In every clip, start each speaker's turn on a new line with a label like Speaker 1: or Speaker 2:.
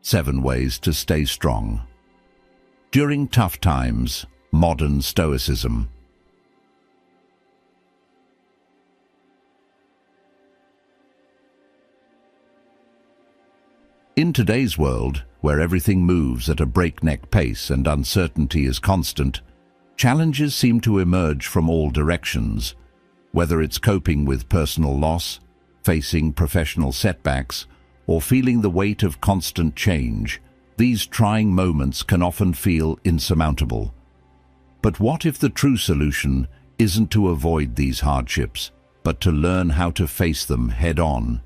Speaker 1: 7 Ways to Stay Strong. During tough times, modern Stoicism. In today's world, where everything moves at a breakneck pace and uncertainty is constant, challenges seem to emerge from all directions. Whether it's coping with personal loss, facing professional setbacks, or feeling the weight of constant change, these trying moments can often feel insurmountable. But what if the true solution isn't to avoid these hardships, but to learn how to face them head-on?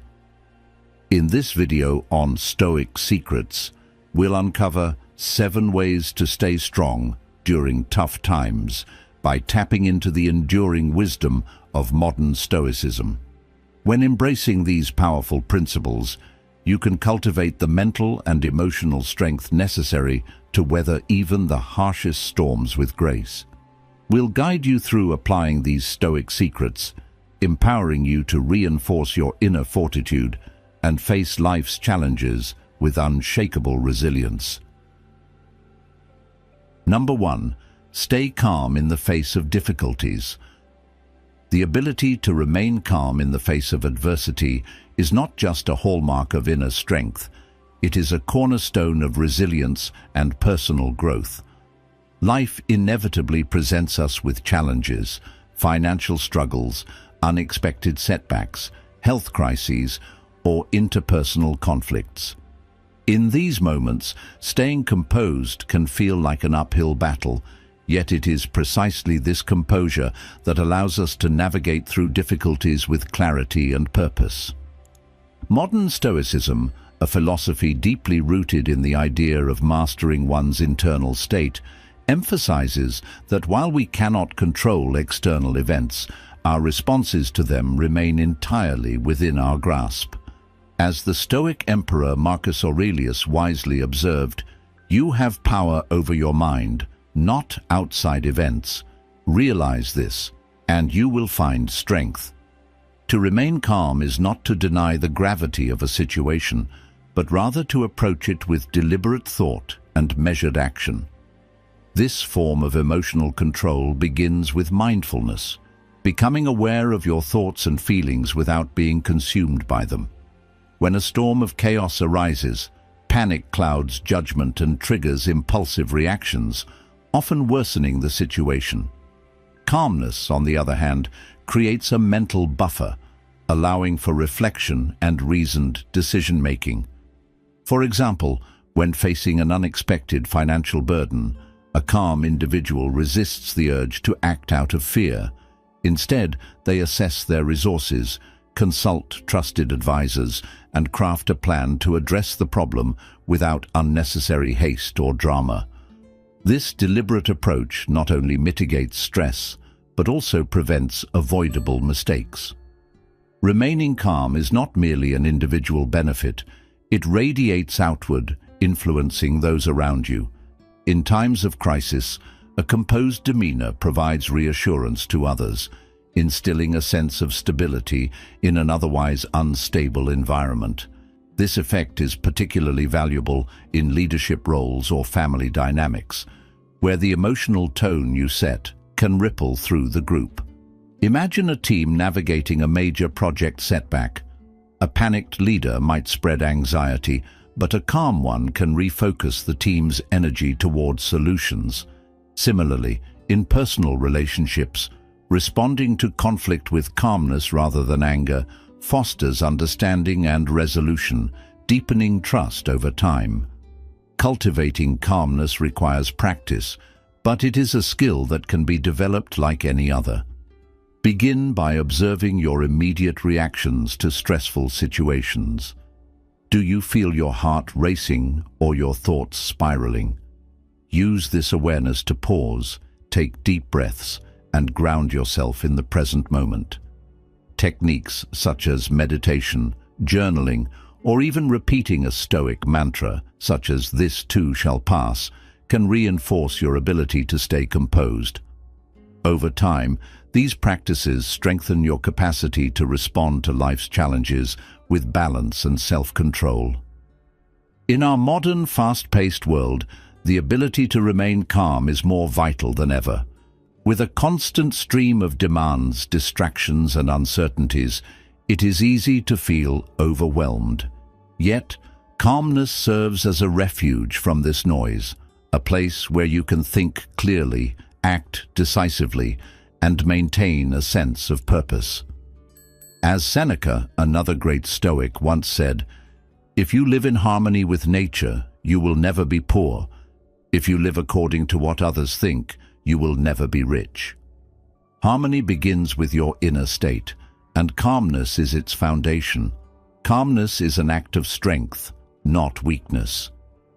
Speaker 1: In this video on Stoic Secrets, we'll uncover 7 ways to stay strong during tough times by tapping into the enduring wisdom of modern Stoicism. When embracing these powerful principles, you can cultivate the mental and emotional strength necessary to weather even the harshest storms with grace. We'll guide you through applying these Stoic secrets, empowering you to reinforce your inner fortitude and face life's challenges with unshakable resilience. Number 1. Stay calm in the face of difficulties. The ability to remain calm in the face of adversity is not just a hallmark of inner strength, it is a cornerstone of resilience and personal growth. Life inevitably presents us with challenges, financial struggles, unexpected setbacks, health crises, or interpersonal conflicts. In these moments, staying composed can feel like an uphill battle, yet it is precisely this composure that allows us to navigate through difficulties with clarity and purpose. Modern Stoicism, a philosophy deeply rooted in the idea of mastering one's internal state, emphasizes that while we cannot control external events, our responses to them remain entirely within our grasp. As the Stoic emperor Marcus Aurelius wisely observed, "You have power over your mind, not outside events. Realize this, and you will find strength." To remain calm is not to deny the gravity of a situation, but rather to approach it with deliberate thought and measured action. This form of emotional control begins with mindfulness, becoming aware of your thoughts and feelings without being consumed by them. When a storm of chaos arises, panic clouds judgment and triggers impulsive reactions, often worsening the situation. Calmness, on the other hand, creates a mental buffer, allowing for reflection and reasoned decision-making. For example, when facing an unexpected financial burden, a calm individual resists the urge to act out of fear. Instead, they assess their resources, consult trusted advisors, and craft a plan to address the problem without unnecessary haste or drama. This deliberate approach not only mitigates stress, but also prevents avoidable mistakes. Remaining calm is not merely an individual benefit, it radiates outward, influencing those around you. In times of crisis, a composed demeanor provides reassurance to others, instilling a sense of stability in an otherwise unstable environment. This effect is particularly valuable in leadership roles or family dynamics, where the emotional tone you set can ripple through the group. Imagine a team navigating a major project setback. A panicked leader might spread anxiety, but a calm one can refocus the team's energy towards solutions. Similarly, in personal relationships, responding to conflict with calmness rather than anger fosters understanding and resolution, deepening trust over time. Cultivating calmness requires practice, but it is a skill that can be developed like any other. Begin by observing your immediate reactions to stressful situations. Do you feel your heart racing or your thoughts spiraling? Use this awareness to pause, take deep breaths, and ground yourself in the present moment. Techniques such as meditation, journaling, or even repeating a Stoic mantra, such as "this too shall pass," can reinforce your ability to stay composed. Over time, these practices strengthen your capacity to respond to life's challenges with balance and self-control. In our modern, fast-paced world, the ability to remain calm is more vital than ever. With a constant stream of demands, distractions, and uncertainties, it is easy to feel overwhelmed. Yet, calmness serves as a refuge from this noise, a place where you can think clearly, act decisively, and maintain a sense of purpose. As Seneca, another great Stoic, once said, "If you live in harmony with nature, you will never be poor. If you live according to what others think, you will never be rich." Harmony begins with your inner state, and calmness is its foundation. Calmness is an act of strength, not weakness.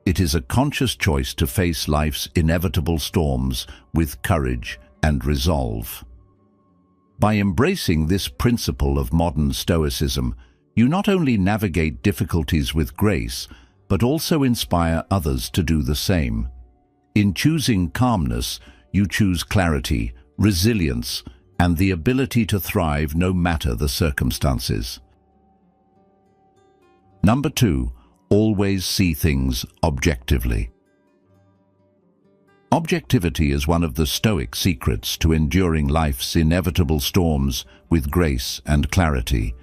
Speaker 1: It is a conscious choice to face life's inevitable storms with courage and resolve. By embracing this principle of modern Stoicism, you not only navigate difficulties with grace, but also inspire others to do the same. In choosing calmness, you choose clarity, resilience, and the ability to thrive no matter the circumstances. Number 2, always see things objectively. Objectivity is one of the Stoic secrets to enduring life's inevitable storms with grace and clarity.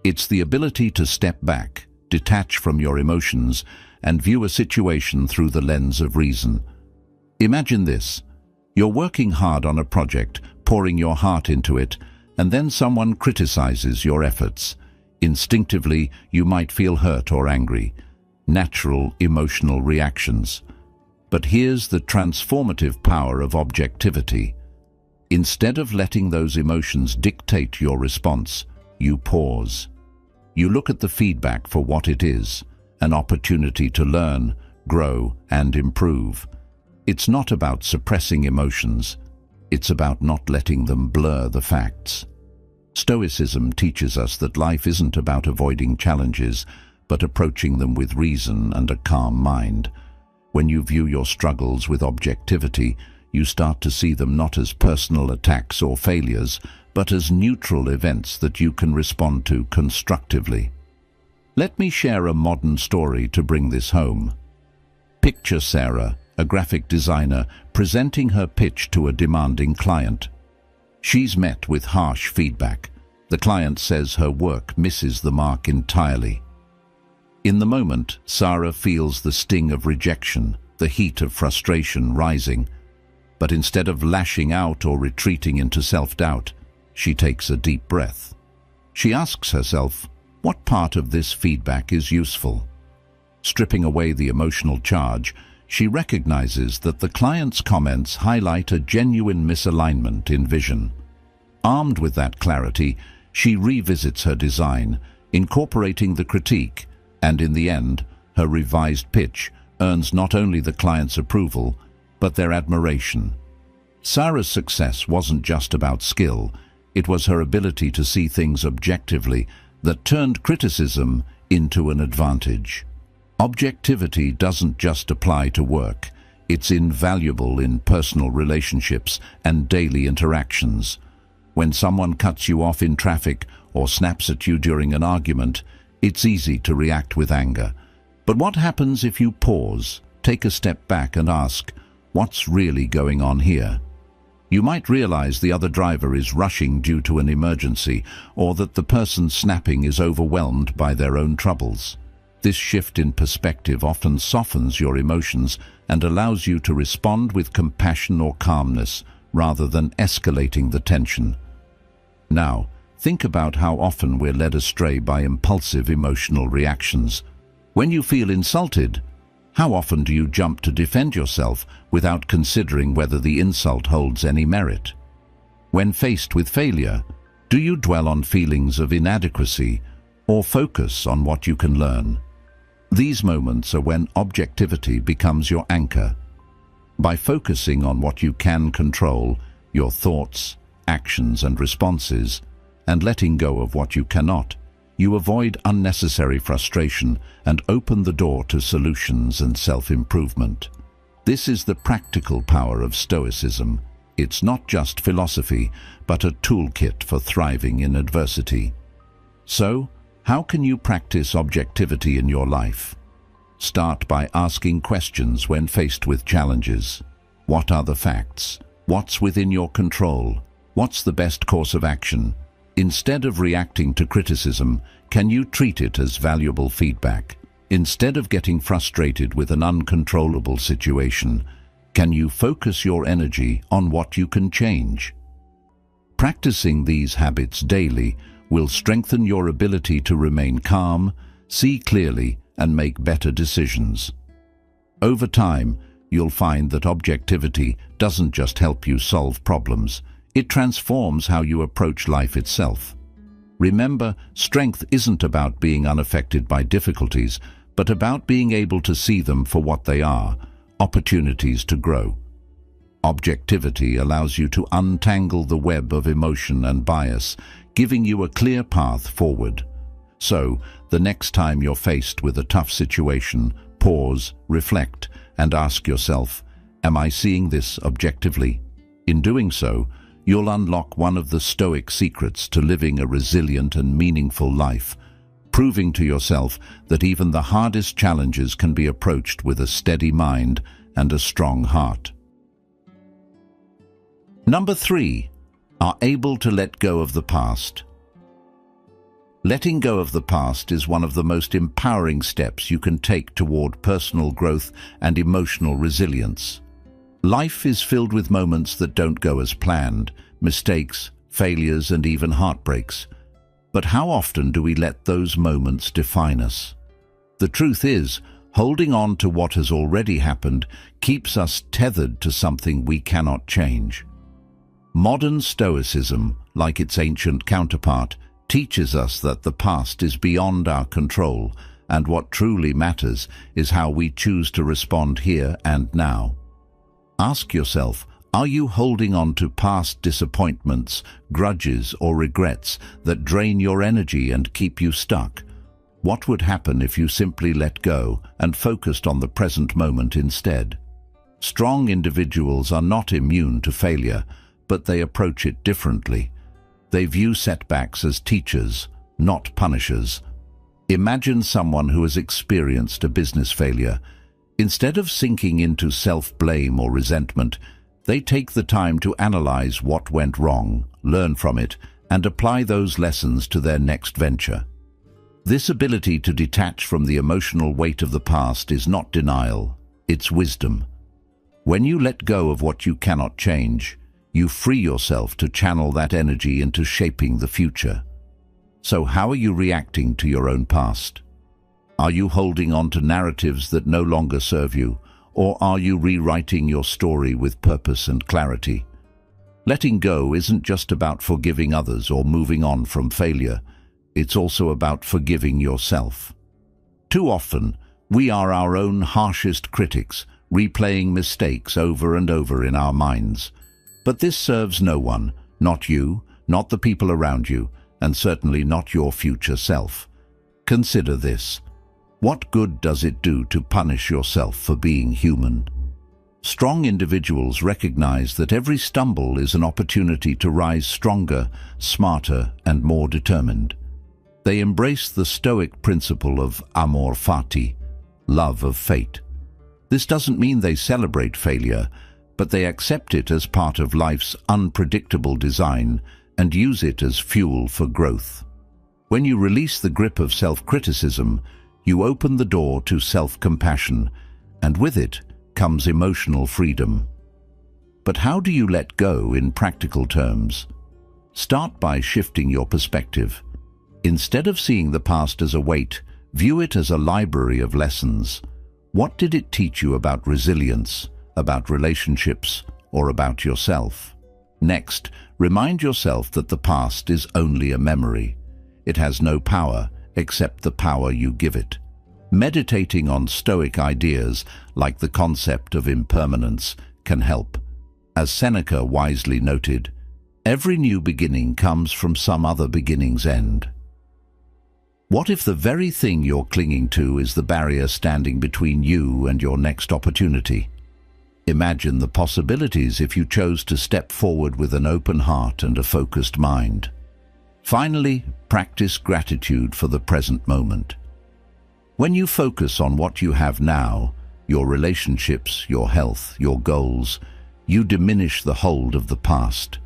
Speaker 1: It's the ability to step back, detach from your emotions, and view a situation through the lens of reason. Imagine this. You're working hard on a project, pouring your heart into it, and then someone criticizes your efforts. Instinctively, you might feel hurt or angry. Natural emotional reactions. But here's the transformative power of objectivity. Instead of letting those emotions dictate your response, you pause. You look at the feedback for what it is, an opportunity to learn, grow, and improve. It's not about suppressing emotions. It's about not letting them blur the facts. Stoicism teaches us that life isn't about avoiding challenges, but approaching them with reason and a calm mind. When you view your struggles with objectivity, you start to see them not as personal attacks or failures, but as neutral events that you can respond to constructively. Let me share a modern story to bring this home. Picture Sarah, a graphic designer, presenting her pitch to a demanding client. She's met with harsh feedback. The client says her work misses the mark entirely. In the moment, Sarah feels the sting of rejection, the heat of frustration rising. But instead of lashing out or retreating into self-doubt, she takes a deep breath. She asks herself, what part of this feedback is useful? Stripping away the emotional charge, she recognizes that the client's comments highlight a genuine misalignment in vision. Armed with that clarity, she revisits her design, incorporating the critique, and in the end, her revised pitch earns not only the client's approval, but their admiration. Sarah's success wasn't just about skill, it was her ability to see things objectively that turned criticism into an advantage. Objectivity doesn't just apply to work, it's invaluable in personal relationships and daily interactions. When someone cuts you off in traffic or snaps at you during an argument, it's easy to react with anger. But what happens if you pause, take a step back and ask, what's really going on here? You might realize the other driver is rushing due to an emergency, or that the person snapping is overwhelmed by their own troubles. This shift in perspective often softens your emotions and allows you to respond with compassion or calmness, rather than escalating the tension. Now, think about how often we're led astray by impulsive emotional reactions. When you feel insulted, how often do you jump to defend yourself without considering whether the insult holds any merit? When faced with failure, do you dwell on feelings of inadequacy or focus on what you can learn? These moments are when objectivity becomes your anchor. By focusing on what you can control, your thoughts, actions, and responses, and letting go of what you cannot, you avoid unnecessary frustration and open the door to solutions and self-improvement. This is the practical power of Stoicism. It's not just philosophy, but a toolkit for thriving in adversity. So, how can you practice objectivity in your life? Start by asking questions when faced with challenges. What are the facts? What's within your control? What's the best course of action? Instead of reacting to criticism, can you treat it as valuable feedback? Instead of getting frustrated with an uncontrollable situation, can you focus your energy on what you can change? Practicing these habits daily will strengthen your ability to remain calm, see clearly, and make better decisions. Over time, you'll find that objectivity doesn't just help you solve problems, it transforms how you approach life itself. Remember, strength isn't about being unaffected by difficulties, but about being able to see them for what they are, opportunities to grow. Objectivity allows you to untangle the web of emotion and bias, giving you a clear path forward. So, the next time you're faced with a tough situation, pause, reflect, and ask yourself, am I seeing this objectively? In doing so, you'll unlock one of the Stoic secrets to living a resilient and meaningful life, proving to yourself that even the hardest challenges can be approached with a steady mind and a strong heart. Number 3, are able to let go of the past. Letting go of the past is one of the most empowering steps you can take toward personal growth and emotional resilience. Life is filled with moments that don't go as planned, mistakes, failures, and even heartbreaks. But how often do we let those moments define us? The truth is, holding on to what has already happened keeps us tethered to something we cannot change. Modern Stoicism, like its ancient counterpart, teaches us that the past is beyond our control, and what truly matters is how we choose to respond here and now. Ask yourself, are you holding on to past disappointments, grudges, or regrets that drain your energy and keep you stuck? What would happen if you simply let go and focused on the present moment instead? Strong individuals are not immune to failure, but they approach it differently. They view setbacks as teachers, not punishers. Imagine someone who has experienced a business failure. Instead of sinking into self-blame or resentment, they take the time to analyze what went wrong, learn from it, and apply those lessons to their next venture. This ability to detach from the emotional weight of the past is not denial, it's wisdom. When you let go of what you cannot change, you free yourself to channel that energy into shaping the future. So how are you reacting to your own past? Are you holding on to narratives that no longer serve you, or are you rewriting your story with purpose and clarity? Letting go isn't just about forgiving others or moving on from failure. It's also about forgiving yourself. Too often, we are our own harshest critics, replaying mistakes over and over in our minds. But this serves no one, not you, not the people around you, and certainly not your future self. Consider this. What good does it do to punish yourself for being human? Strong individuals recognize that every stumble is an opportunity to rise stronger, smarter, and more determined. They embrace the Stoic principle of amor fati, love of fate. This doesn't mean they celebrate failure, but they accept it as part of life's unpredictable design and use it as fuel for growth. When you release the grip of self-criticism, you open the door to self-compassion, and with it comes emotional freedom. But how do you let go in practical terms? Start by shifting your perspective. Instead of seeing the past as a weight, view it as a library of lessons. What did it teach you about resilience, about relationships, or about yourself? Next, remind yourself that the past is only a memory. It has no power except the power you give it. Meditating on Stoic ideas, like the concept of impermanence, can help. As Seneca wisely noted, every new beginning comes from some other beginning's end. What if the very thing you're clinging to is the barrier standing between you and your next opportunity? Imagine the possibilities if you chose to step forward with an open heart and a focused mind. Finally, practice gratitude for the present moment. When you focus on what you have now, your relationships, your health, your goals, you diminish the hold of the past.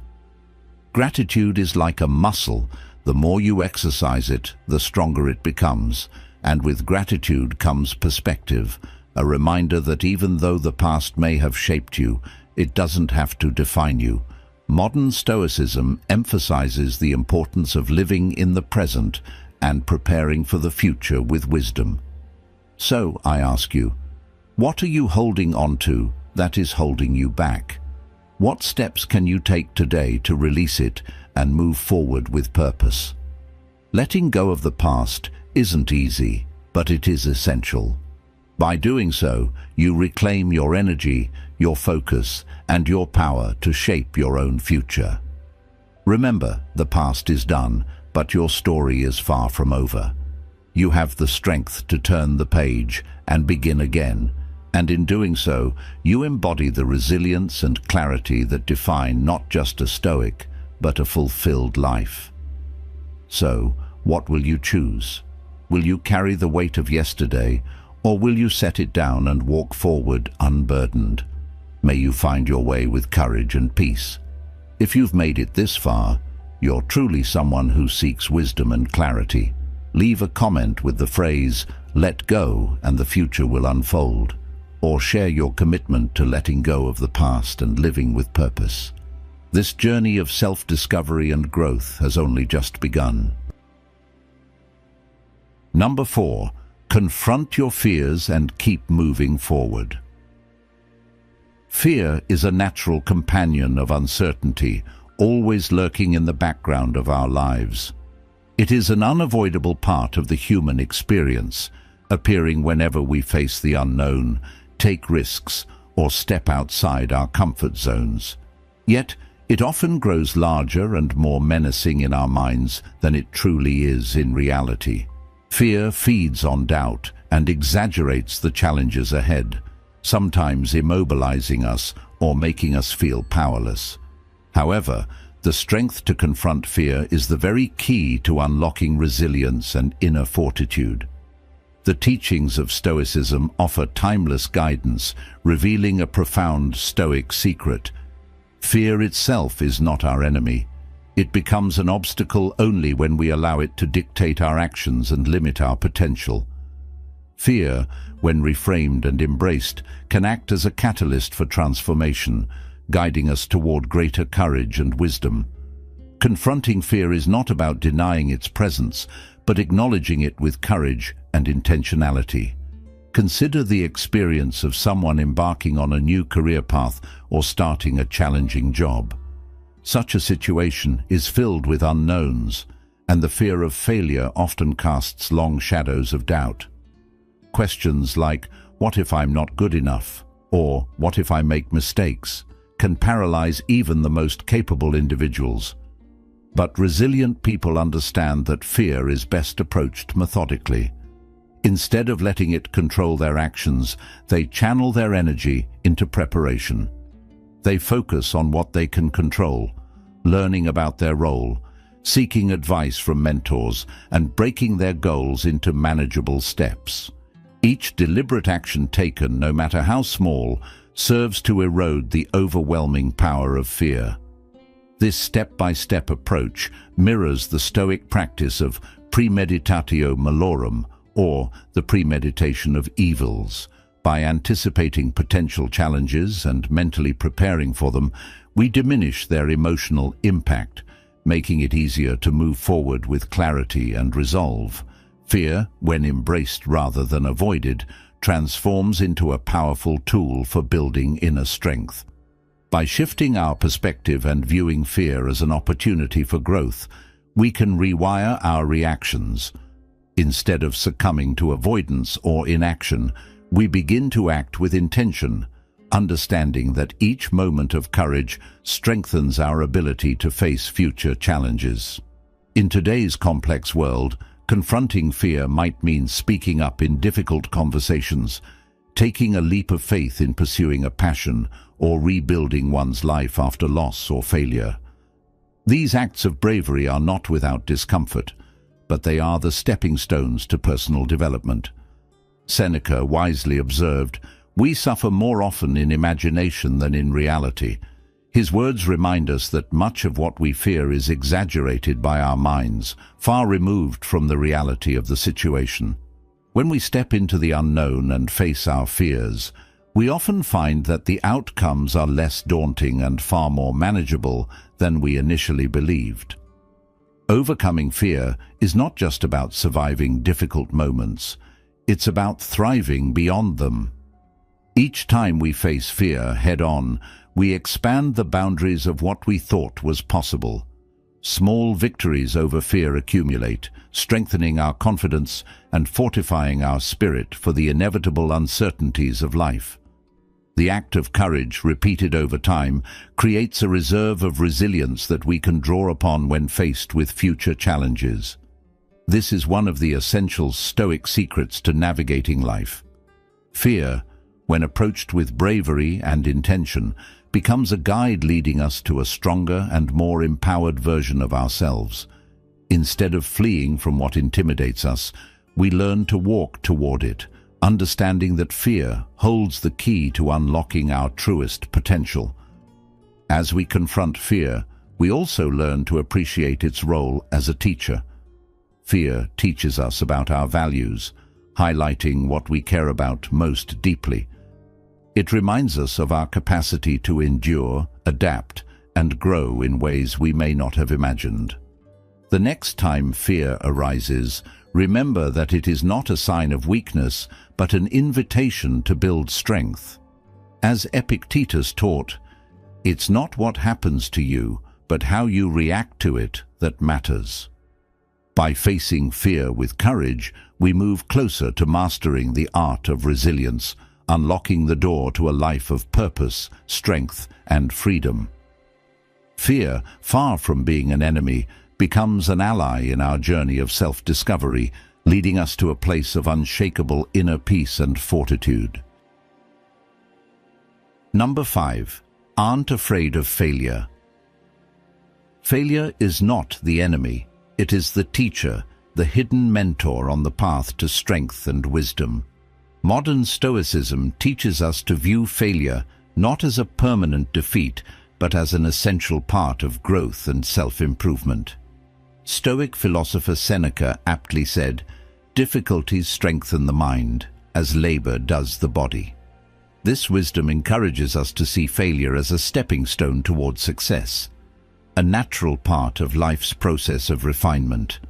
Speaker 1: Gratitude is like a muscle. The more you exercise it, the stronger it becomes. And with gratitude comes perspective, a reminder that even though the past may have shaped you, it doesn't have to define you. Modern Stoicism emphasizes the importance of living in the present and preparing for the future with wisdom. So, I ask you, what are you holding on to that is holding you back? What steps can you take today to release it and move forward with purpose? Letting go of the past isn't easy, but it is essential. By doing so, you reclaim your energy, your focus, and your power to shape your own future. Remember, the past is done, but your story is far from over. You have the strength to turn the page and begin again, and in doing so, you embody the resilience and clarity that define not just a Stoic, but a fulfilled life. So, what will you choose? Will you carry the weight of yesterday, or will you set it down and walk forward unburdened? May you find your way with courage and peace. If you've made it this far, you're truly someone who seeks wisdom and clarity. Leave a comment with the phrase, "Let go and the future will unfold," or share your commitment to letting go of the past and living with purpose. This journey of self-discovery and growth has only just begun. Number 4. Confront your fears and keep moving forward. Fear is a natural companion of uncertainty, always lurking in the background of our lives. It is an unavoidable part of the human experience, appearing whenever we face the unknown, take risks, or step outside our comfort zones. Yet, it often grows larger and more menacing in our minds than it truly is in reality. Fear feeds on doubt and exaggerates the challenges ahead, sometimes immobilizing us or making us feel powerless. However, the strength to confront fear is the very key to unlocking resilience and inner fortitude. The teachings of Stoicism offer timeless guidance, revealing a profound Stoic secret. Fear itself is not our enemy. It becomes an obstacle only when we allow it to dictate our actions and limit our potential. Fear, when reframed and embraced, can act as a catalyst for transformation, guiding us toward greater courage and wisdom. Confronting fear is not about denying its presence, but acknowledging it with courage and intentionality. Consider the experience of someone embarking on a new career path or starting a challenging job. Such a situation is filled with unknowns, and the fear of failure often casts long shadows of doubt. Questions like, "What if I'm not good enough?" or "What if I make mistakes?" can paralyze even the most capable individuals. But resilient people understand that fear is best approached methodically. Instead of letting it control their actions, they channel their energy into preparation. They focus on what they can control, learning about their role, seeking advice from mentors, and breaking their goals into manageable steps. Each deliberate action taken, no matter how small, serves to erode the overwhelming power of fear. This step-by-step approach mirrors the Stoic practice of premeditatio malorum, or the premeditation of evils. By anticipating potential challenges and mentally preparing for them, we diminish their emotional impact, making it easier to move forward with clarity and resolve. Fear, when embraced rather than avoided, transforms into a powerful tool for building inner strength. By shifting our perspective and viewing fear as an opportunity for growth, we can rewire our reactions. Instead of succumbing to avoidance or inaction, we begin to act with intention, understanding that each moment of courage strengthens our ability to face future challenges. In today's complex world, confronting fear might mean speaking up in difficult conversations, taking a leap of faith in pursuing a passion, or rebuilding one's life after loss or failure. These acts of bravery are not without discomfort, but they are the stepping stones to personal development. Seneca wisely observed, "We suffer more often in imagination than in reality." His words remind us that much of what we fear is exaggerated by our minds, far removed from the reality of the situation. When we step into the unknown and face our fears, we often find that the outcomes are less daunting and far more manageable than we initially believed. Overcoming fear is not just about surviving difficult moments, it's about thriving beyond them. Each time we face fear head-on, we expand the boundaries of what we thought was possible. Small victories over fear accumulate, strengthening our confidence and fortifying our spirit for the inevitable uncertainties of life. The act of courage, repeated over time, creates a reserve of resilience that we can draw upon when faced with future challenges. This is one of the essential Stoic secrets to navigating life. Fear, when approached with bravery and intention, becomes a guide leading us to a stronger and more empowered version of ourselves. Instead of fleeing from what intimidates us, we learn to walk toward it, understanding that fear holds the key to unlocking our truest potential. As we confront fear, we also learn to appreciate its role as a teacher. Fear teaches us about our values, highlighting what we care about most deeply. It reminds us of our capacity to endure, adapt, and grow in ways we may not have imagined. The next time fear arises, remember that it is not a sign of weakness, but an invitation to build strength. As Epictetus taught, it's not what happens to you, but how you react to it that matters. By facing fear with courage, we move closer to mastering the art of resilience, unlocking the door to a life of purpose, strength, and freedom. Fear, far from being an enemy, becomes an ally in our journey of self-discovery, leading us to a place of unshakable inner peace and fortitude. Number 5. Aren't afraid of failure. Failure is not the enemy. It is the teacher, the hidden mentor on the path to strength and wisdom. Modern Stoicism teaches us to view failure not as a permanent defeat, but as an essential part of growth and self-improvement. Stoic philosopher Seneca aptly said, "Difficulties strengthen the mind, as labor does the body." This wisdom encourages us to see failure as a stepping stone toward success, a natural part of life's process of refinement.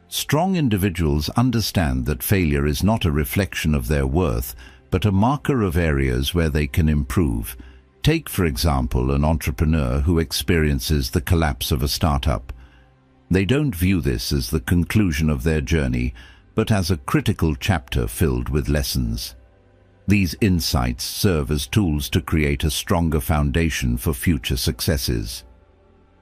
Speaker 1: Strong individuals understand that failure is not a reflection of their worth, but a marker of areas where they can improve. Take, for example, an entrepreneur who experiences the collapse of a startup. They don't view this as the conclusion of their journey, but as a critical chapter filled with lessons. These insights serve as tools to create a stronger foundation for future successes.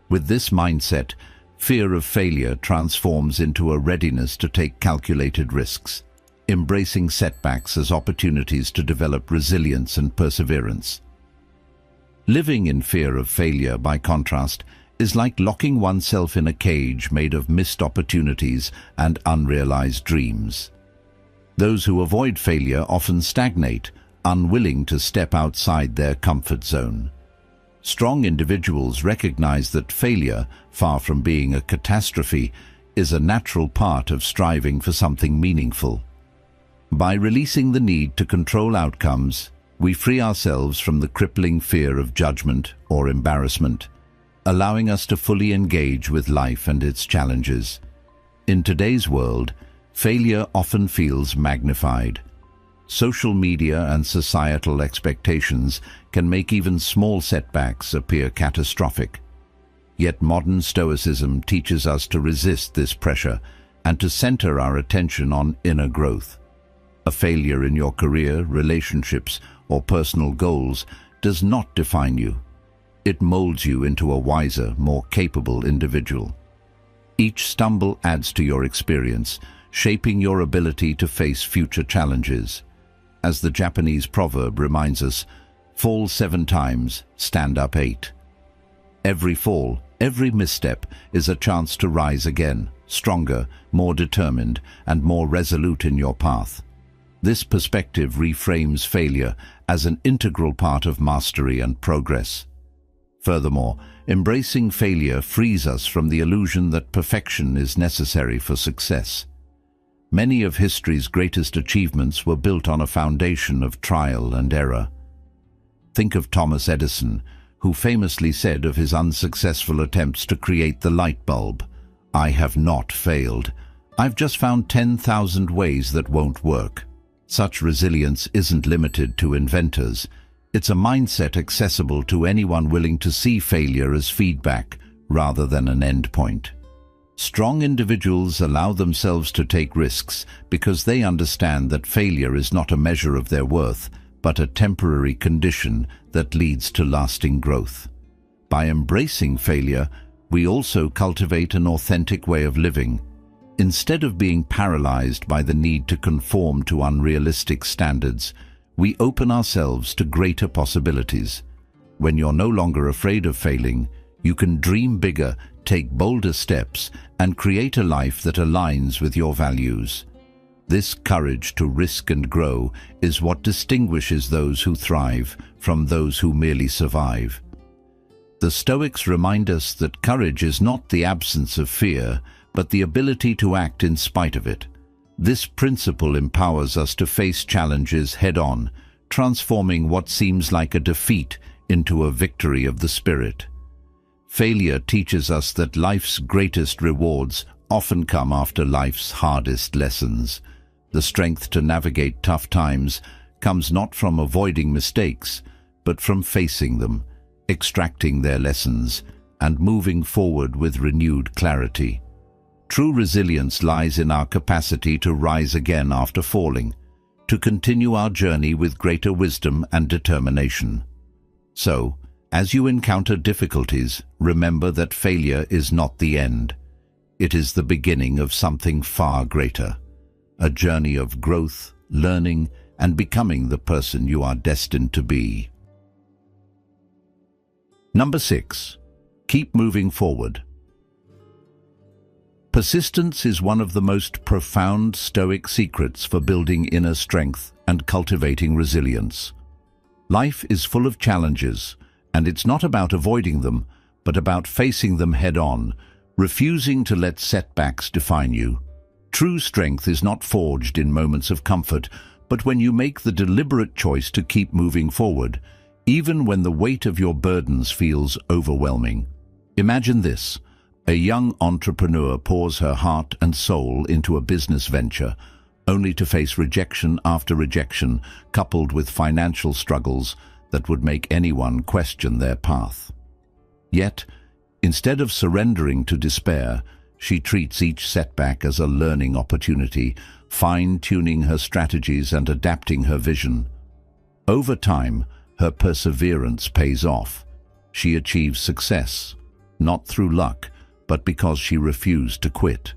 Speaker 1: With this mindset, fear of failure transforms into a readiness to take calculated risks, embracing setbacks as opportunities to develop resilience and perseverance. Living in fear of failure, by contrast, is like locking oneself in a cage made of missed opportunities and unrealized dreams. Those who avoid failure often stagnate, unwilling to step outside their comfort zone. Strong individuals recognize that failure, far from being a catastrophe, is a natural part of striving for something meaningful. By releasing the need to control outcomes, we free ourselves from the crippling fear of judgment or embarrassment, allowing us to fully engage with life and its challenges. In today's world, failure often feels magnified. Social media and societal expectations can make even small setbacks appear catastrophic. Yet modern Stoicism teaches us to resist this pressure and to center our attention on inner growth. A failure in your career, relationships, or personal goals does not define you. It molds you into a wiser, more capable individual. Each stumble adds to your experience, shaping your ability to face future challenges. As the Japanese proverb reminds us, "Fall 7 times, stand up 8." Every fall, every misstep is a chance to rise again, stronger, more determined, and more resolute in your path. This perspective reframes failure as an integral part of mastery and progress. Furthermore, embracing failure frees us from the illusion that perfection is necessary for success. Many of history's greatest achievements were built on a foundation of trial and error. Think of Thomas Edison, who famously said of his unsuccessful attempts to create the light bulb, "I have not failed. I've just found 10,000 ways that won't work." Such resilience isn't limited to inventors. It's a mindset accessible to anyone willing to see failure as feedback rather than an endpoint. Strong individuals allow themselves to take risks because they understand that failure is not a measure of their worth, but a temporary condition that leads to lasting growth. By embracing failure, we also cultivate an authentic way of living. Instead of being paralyzed by the need to conform to unrealistic standards, we open ourselves to greater possibilities. When you're no longer afraid of failing, you can dream bigger, take bolder steps, and create a life that aligns with your values. This courage to risk and grow is what distinguishes those who thrive from those who merely survive. The Stoics remind us that courage is not the absence of fear, but the ability to act in spite of it. This principle empowers us to face challenges head-on, transforming what seems like a defeat into a victory of the spirit. Failure teaches us that life's greatest rewards often come after life's hardest lessons. The strength to navigate tough times comes not from avoiding mistakes, but from facing them, extracting their lessons, and moving forward with renewed clarity. True resilience lies in our capacity to rise again after falling, to continue our journey with greater wisdom and determination. So, as you encounter difficulties, remember that failure is not the end. It is the beginning of something far greater, a journey of growth, learning, and becoming the person you are destined to be. Number 6. Keep moving forward. Persistence is one of the most profound Stoic secrets for building inner strength and cultivating resilience. Life is full of challenges, and it's not about avoiding them, but about facing them head-on, refusing to let setbacks define you. True strength is not forged in moments of comfort, but when you make the deliberate choice to keep moving forward, even when the weight of your burdens feels overwhelming. Imagine this. A young entrepreneur pours her heart and soul into a business venture, only to face rejection after rejection, coupled with financial struggles that would make anyone question their path. Yet, instead of surrendering to despair, she treats each setback as a learning opportunity, fine-tuning her strategies and adapting her vision. Over time, her perseverance pays off. She achieves success, not through luck, but because she refused to quit.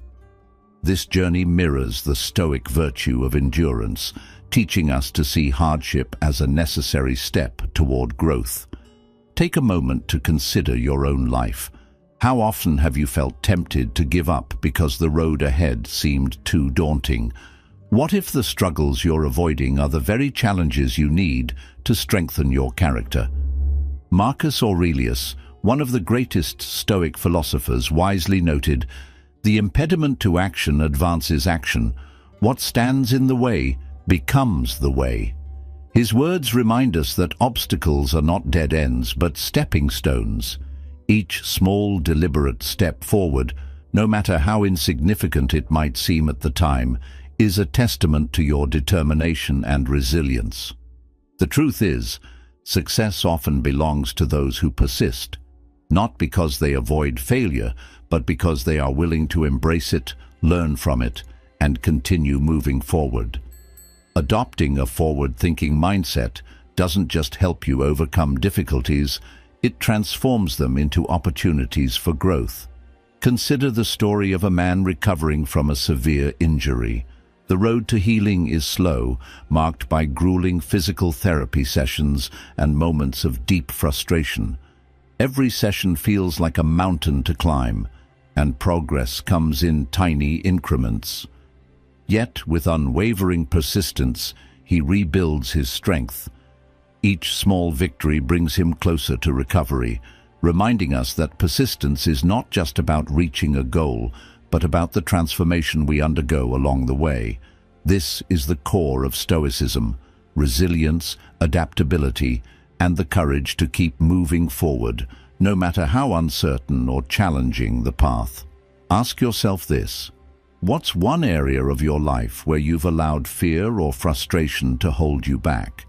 Speaker 1: This journey mirrors the Stoic virtue of endurance, teaching us to see hardship as a necessary step toward growth. Take a moment to consider your own life. How often have you felt tempted to give up because the road ahead seemed too daunting? What if the struggles you're avoiding are the very challenges you need to strengthen your character? Marcus Aurelius, one of the greatest Stoic philosophers, wisely noted, "The impediment to action advances action. What stands in the way becomes the way." His words remind us that obstacles are not dead ends, but stepping stones. Each small, deliberate step forward, no matter how insignificant it might seem at the time, is a testament to your determination and resilience. The truth is, success often belongs to those who persist, not because they avoid failure, but because they are willing to embrace it, learn from it, and continue moving forward. Adopting a forward-thinking mindset doesn't just help you overcome difficulties, it transforms them into opportunities for growth. Consider the story of a man recovering from a severe injury. The road to healing is slow, marked by grueling physical therapy sessions and moments of deep frustration. Every session feels like a mountain to climb, and progress comes in tiny increments. Yet, with unwavering persistence, he rebuilds his strength. Each small victory brings him closer to recovery, reminding us that persistence is not just about reaching a goal, but about the transformation we undergo along the way. This is the core of Stoicism: resilience, adaptability, and the courage to keep moving forward, no matter how uncertain or challenging the path. Ask yourself this: what's one area of your life where you've allowed fear or frustration to hold you back?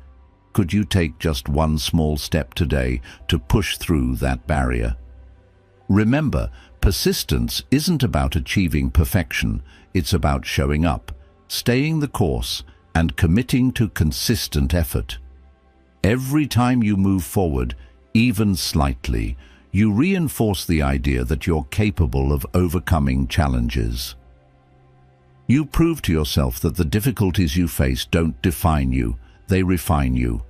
Speaker 1: Could you take just one small step today to push through that barrier? Remember, persistence isn't about achieving perfection. It's about showing up, staying the course, and committing to consistent effort. Every time you move forward, even slightly, you reinforce the idea that you're capable of overcoming challenges. You prove to yourself that the difficulties you face don't define you, they refine you.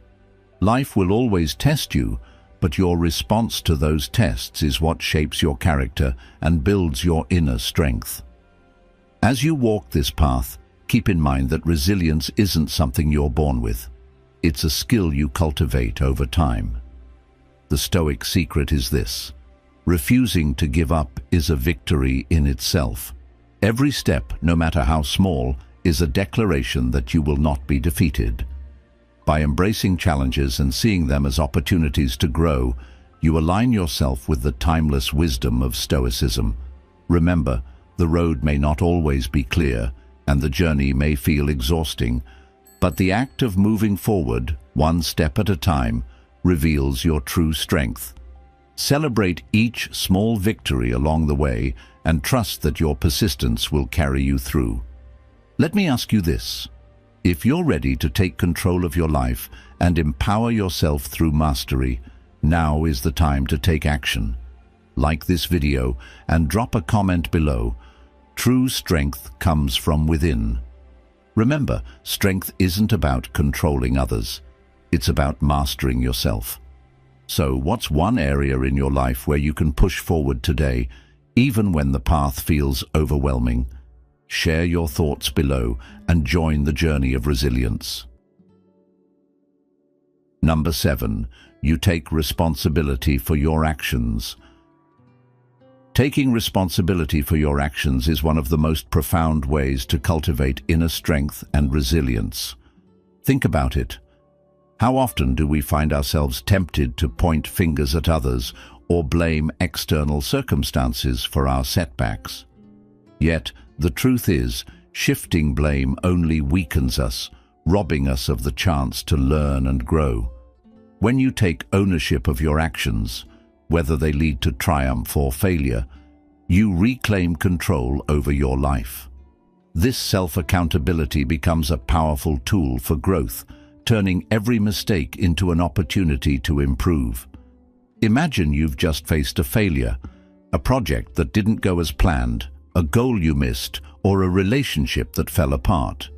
Speaker 1: Life will always test you, but your response to those tests is what shapes your character and builds your inner strength. As you walk this path, keep in mind that resilience isn't something you're born with. It's a skill you cultivate over time. The Stoic secret is this: refusing to give up is a victory in itself. Every step, no matter how small, is a declaration that you will not be defeated. By embracing challenges and seeing them as opportunities to grow, you align yourself with the timeless wisdom of Stoicism. Remember, the road may not always be clear, and the journey may feel exhausting, but the act of moving forward, one step at a time, reveals your true strength. Celebrate each small victory along the way and trust that your persistence will carry you through. Let me ask you this: if you're ready to take control of your life and empower yourself through mastery, now is the time to take action. Like this video and drop a comment below. True strength comes from within. Remember, strength isn't about controlling others. It's about mastering yourself. So, what's one area in your life where you can push forward today, even when the path feels overwhelming? Share your thoughts below and join the journey of resilience. Number 7. You take responsibility for your actions. Taking responsibility for your actions is one of the most profound ways to cultivate inner strength and resilience. Think about it. How often do we find ourselves tempted to point fingers at others or blame external circumstances for our setbacks? Yet, the truth is, shifting blame only weakens us, robbing us of the chance to learn and grow. When you take ownership of your actions, whether they lead to triumph or failure, you reclaim control over your life. This self-accountability becomes a powerful tool for growth, turning every mistake into an opportunity to improve. Imagine you've just faced a failure, a project that didn't go as planned, a goal you missed, or a relationship that fell apart.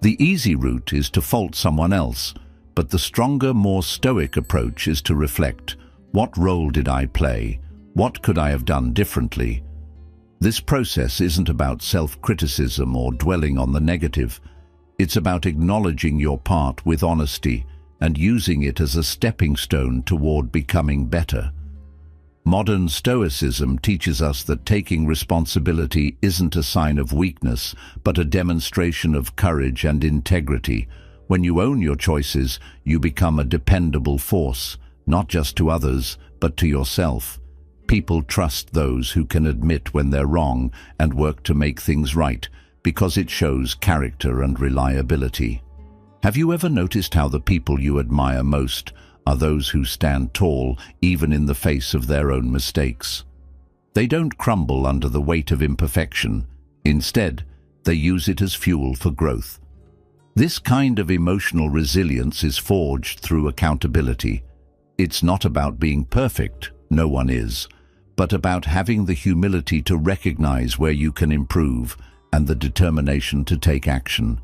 Speaker 1: The easy route is to fault someone else, but the stronger, more stoic approach is to reflect: what role did I play? What could I have done differently? This process isn't about self-criticism or dwelling on the negative. It's about acknowledging your part with honesty and using it as a stepping stone toward becoming better. Modern Stoicism teaches us that taking responsibility isn't a sign of weakness, but a demonstration of courage and integrity. When you own your choices, you become a dependable force, not just to others, but to yourself. People trust those who can admit when they're wrong and work to make things right, because it shows character and reliability. Have you ever noticed how the people you admire most are those who stand tall even in the face of their own mistakes? They don't crumble under the weight of imperfection. Instead, they use it as fuel for growth. This kind of emotional resilience is forged through accountability. It's not about being perfect, no one is, but about having the humility to recognize where you can improve and the determination to take action.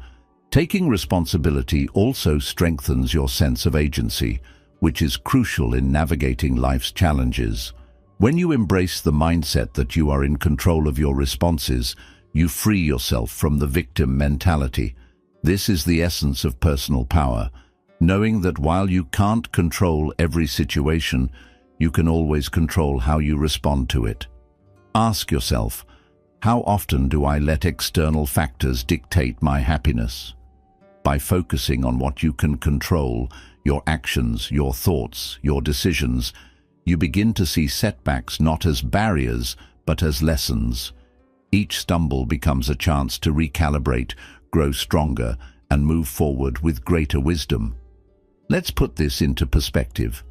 Speaker 1: Taking responsibility also strengthens your sense of agency, which is crucial in navigating life's challenges. When you embrace the mindset that you are in control of your responses, You free yourself from the victim mentality. This is the essence of personal power, knowing that while you can't control every situation, you can always control how you respond to it. Ask yourself, how often do I let external factors dictate my happiness? By focusing on what you can control, your actions, your thoughts, your decisions, you begin to see setbacks not as barriers, but as lessons. Each stumble becomes a chance to recalibrate, grow stronger, and move forward with greater wisdom. Let's put this into perspective.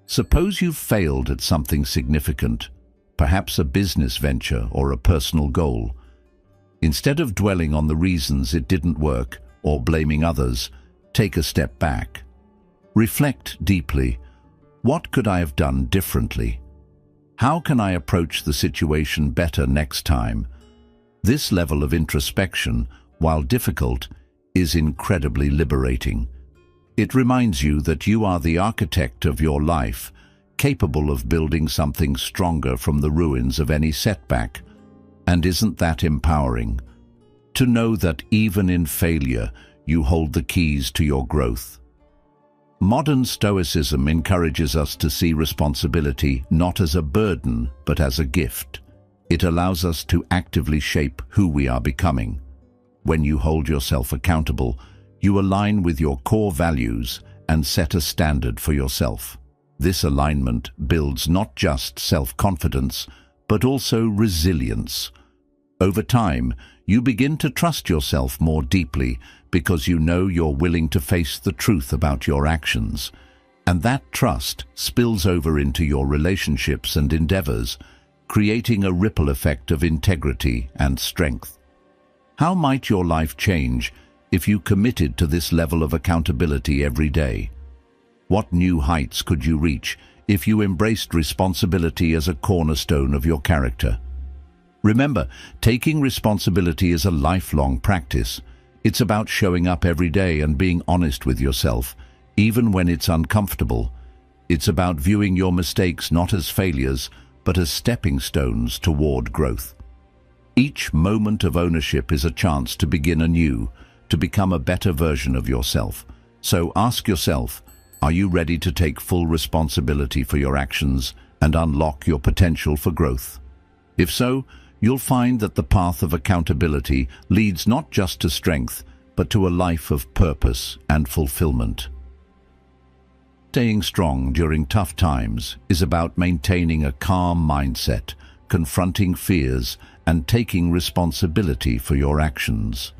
Speaker 1: Suppose you've failed at something significant, perhaps a business venture or a personal goal. Instead of dwelling on the reasons it didn't work or blaming others, take a step back. Reflect deeply. What could I have done differently? How can I approach the situation better next time? This level of introspection, while difficult, is incredibly liberating. It reminds you that you are the architect of your life, capable of building something stronger from the ruins of any setback. And isn't that empowering? To know that even in failure, you hold the keys to your growth. Modern Stoicism encourages us to see responsibility not as a burden, but as a gift. It allows us to actively shape who we are becoming. When you hold yourself accountable, you align with your core values and set a standard for yourself. This alignment builds not just self-confidence, but also resilience. Over time, you begin to trust yourself more deeply because you know you're willing to face the truth about your actions. And that trust spills over into your relationships and endeavors, creating a ripple effect of integrity and strength. How might your life change if you committed to this level of accountability every day? What new heights could you reach if you embraced responsibility as a cornerstone of your character? Remember, taking responsibility is a lifelong practice. It's about showing up every day and being honest with yourself, even when it's uncomfortable. It's about viewing your mistakes not as failures, but as stepping stones toward growth. Each moment of ownership is a chance to begin anew, to become a better version of yourself. So ask yourself, are you ready to take full responsibility for your actions and unlock your potential for growth? If so, you'll find that the path of accountability leads not just to strength, but to a life of purpose and fulfillment. Staying strong during tough times is about maintaining a calm mindset, confronting fears, and taking responsibility for your actions.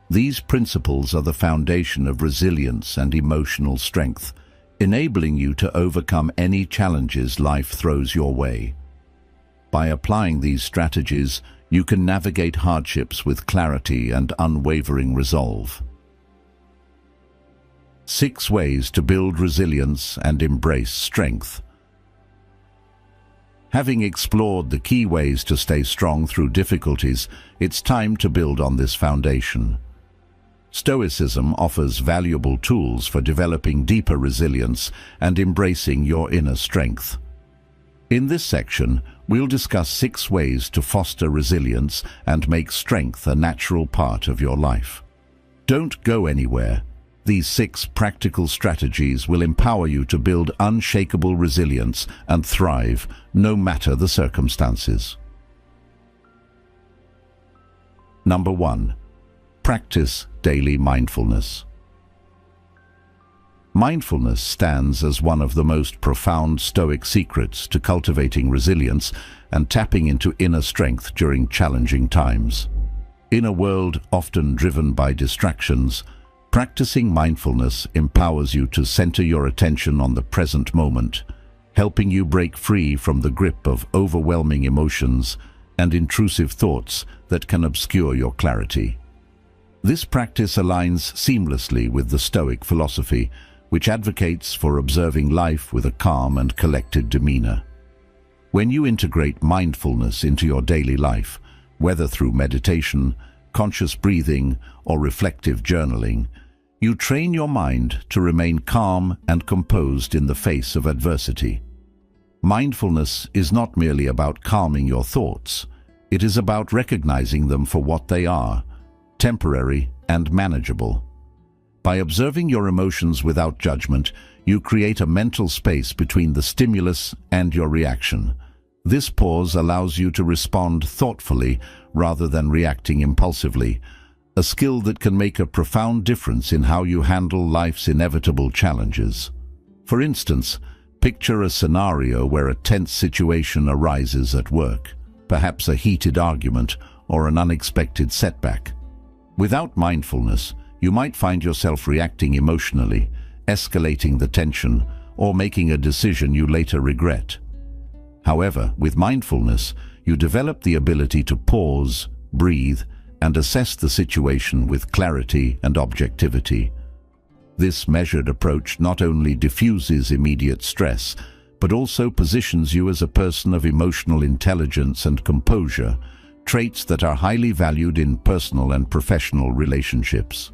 Speaker 1: These principles are the foundation of resilience and emotional strength, enabling you to overcome any challenges life throws your way. By applying these strategies, you can navigate hardships with clarity and unwavering resolve. 6 ways to build resilience and embrace strength. Having explored the key ways to stay strong through difficulties, it's time to build on this foundation. Stoicism offers valuable tools for developing deeper resilience and embracing your inner strength. In this section, we'll discuss 6 ways to foster resilience and make strength a natural part of your life. Don't go anywhere. These 6 practical strategies will empower you to build unshakable resilience and thrive, no matter the circumstances. Number 1. Practice daily mindfulness. Mindfulness stands as one of the most profound Stoic secrets to cultivating resilience and tapping into inner strength during challenging times. In a world often driven by distractions, practicing mindfulness empowers you to center your attention on the present moment, helping you break free from the grip of overwhelming emotions and intrusive thoughts that can obscure your clarity. This practice aligns seamlessly with the Stoic philosophy, which advocates for observing life with a calm and collected demeanor. When you integrate mindfulness into your daily life, whether through meditation, conscious breathing, or reflective journaling, you train your mind to remain calm and composed in the face of adversity. Mindfulness is not merely about calming your thoughts. It is about recognizing them for what they are, temporary and manageable. By observing your emotions without judgment, you create a mental space between the stimulus and your reaction. This pause allows you to respond thoughtfully rather than reacting impulsively, a skill that can make a profound difference in how you handle life's inevitable challenges. For instance, picture a scenario where a tense situation arises at work, perhaps a heated argument or an unexpected setback. Without mindfulness, you might find yourself reacting emotionally, escalating the tension, or making a decision you later regret. However, with mindfulness, you develop the ability to pause, breathe, and assess the situation with clarity and objectivity. This measured approach not only diffuses immediate stress, but also positions you as a person of emotional intelligence and composure, traits that are highly valued in personal and professional relationships.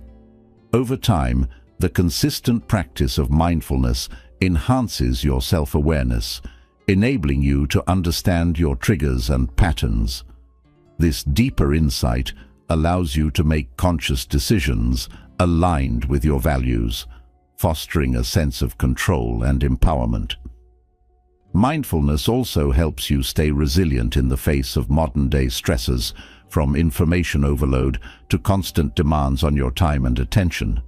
Speaker 1: Over time, the consistent practice of mindfulness enhances your self-awareness, enabling you to understand your triggers and patterns. This deeper insight allows you to make conscious decisions aligned with your values, fostering a sense of control and empowerment. Mindfulness also helps you stay resilient in the face of modern-day stresses, from information overload to constant demands on your time and attention.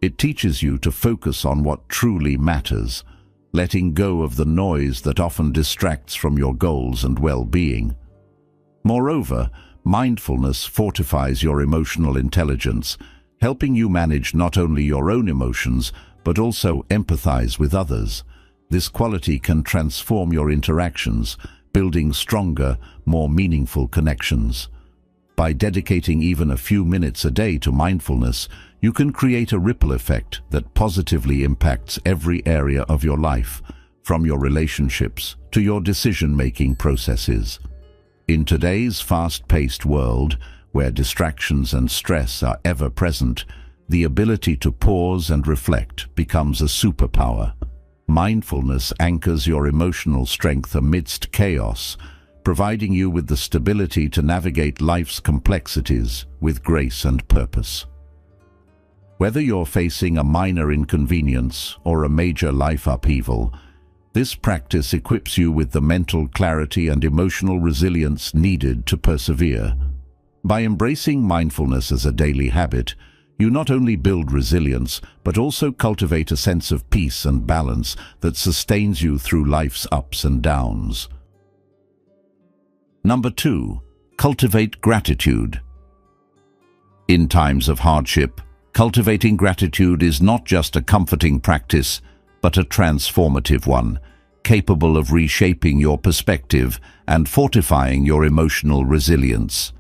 Speaker 1: It teaches you to focus on what truly matters, letting go of the noise that often distracts from your goals and well-being. Moreover, mindfulness fortifies your emotional intelligence, helping you manage not only your own emotions, but also empathize with others. This quality can transform your interactions, building stronger, more meaningful connections. By dedicating even a few minutes a day to mindfulness, you can create a ripple effect that positively impacts every area of your life, from your relationships to your decision-making processes. In today's fast-paced world, where distractions and stress are ever present, the ability to pause and reflect becomes a superpower. Mindfulness anchors your emotional strength amidst chaos, providing you with the stability to navigate life's complexities with grace and purpose. Whether you're facing a minor inconvenience or a major life upheaval, this practice equips you with the mental clarity and emotional resilience needed to persevere. By embracing mindfulness as a daily habit, you not only build resilience, but also cultivate a sense of peace and balance that sustains you through life's ups and downs. Number 2, cultivate gratitude. In times of hardship, cultivating gratitude is not just a comforting practice, but a transformative one, capable of reshaping your perspective and fortifying your emotional resilience.